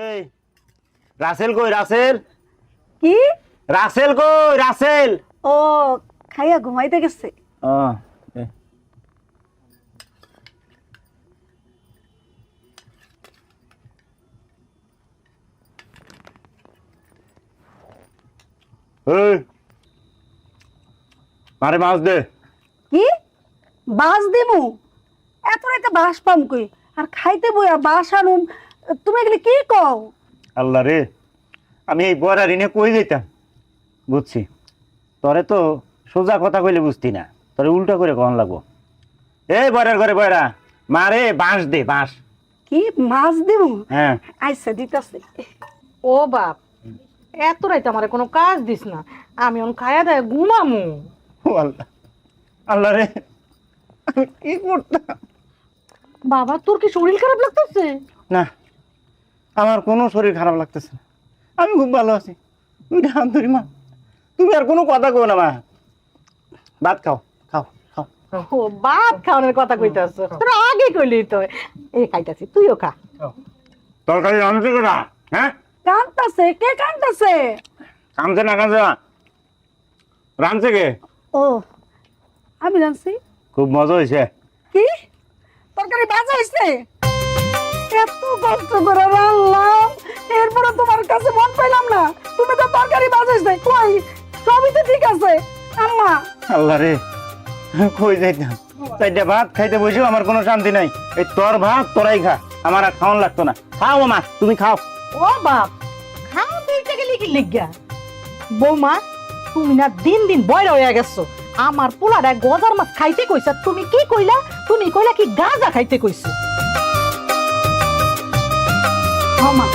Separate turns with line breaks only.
এই রাসেল কই রাসেল?
কি?
রাসেল কই রাসেল?
ও খাইয়া ঘুমাইতে গেছে।
ও এই মারে মাছ দে।
কি বাস দিমু? এত রাতে বাস পাম কই? আর খাইতে বইয়া বাস আনুম? তুমি এগুলি কি কও?
আল্লাহ রে, আমি এই বয়রা ঋণে কই যেতাম। বুঝছি, তোরে তো সোজা কথা কইলে বুঝতি না, তোরে উল্টা করে কখন লাগবো। এই বয়রার ঘরে বয়রা, মারে বাঁশ দে বাঁশ।
কি মাছ দিমু?
হ্যাঁ
আইসা দিতাছে।
ও বাপ, এত রাইতে আমার কোনো কাজ দিস না, আমি অন খায়া দেয় ঘুমামু।
ও আল্লাহ, আল্লাহ রে আমি কি করতাম।
বাবা তোর কি শরীর খারাপ লাগতেছে?
না, আমার কোনো শরীর খারাপ লাগতেছে না, আমি খুব ভালো আছি। তুই হাত ধরি মা, তুমি আর কোনো কথা কো না মা। ভাত খাও খাও খাও।
ও ভাত খাওয়ানোর কথা কইতাছ, তোরা আগে কইলি তো। এই খাইতাছি, তুইও খা।
তরকারি রাঁধতে কেনা? হ্যাঁ
কাঁদতাছে কে? কাঁদতাছে?
কামছে না কামছে না, রাঁধছে কে?
ও আমি জানছি।
খুব মজা হয়েছে।
কি তরকারি ভাজা হইছে? এত কষ্ট করে রান্নাম, এরপরে তোমার কাছে মন পাইলাম না। তুমি তো তরকারি ভাজা হইছে কই? সবই তো ঠিক আছে আম্মা।
আল্লাহ রে, কই যাইতাম। চারটা ভাত খাইতে বসেও আমার কোনো শান্তি নাই। এই তোর ভাত তোরাই খা, আমার আর খাওয়ান লাগতো না। খাও মামা, তুমি খাও।
ও বাপ, খাওয়া দিতে গেলে কি লিখিয়া? বৌমা, তুমি না দিন দিন বয়রা হয়ে গেছো। আমার পোলাটা গজার মাছ খাইতে কইছা, তুমি কি কইলা? তুমি কইলা কি গাঁজা খাইতে কইছো।
মামা